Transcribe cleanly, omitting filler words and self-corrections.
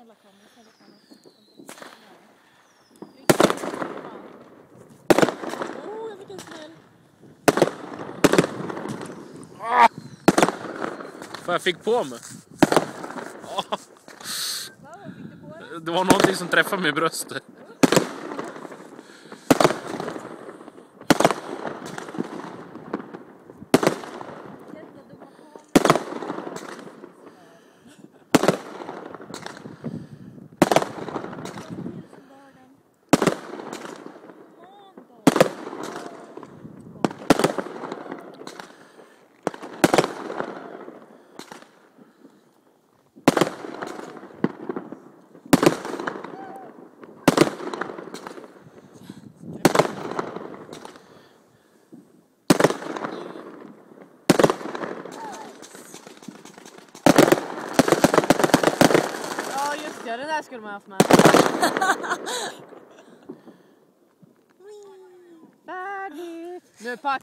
snälla kom. Jag fick en smäll. Vad jag fick på mig? Vad fick du på dig? Det var någonting som träffade mig i bröstet. Ja, det där skulle man haft med. Färdigt! Nu pack.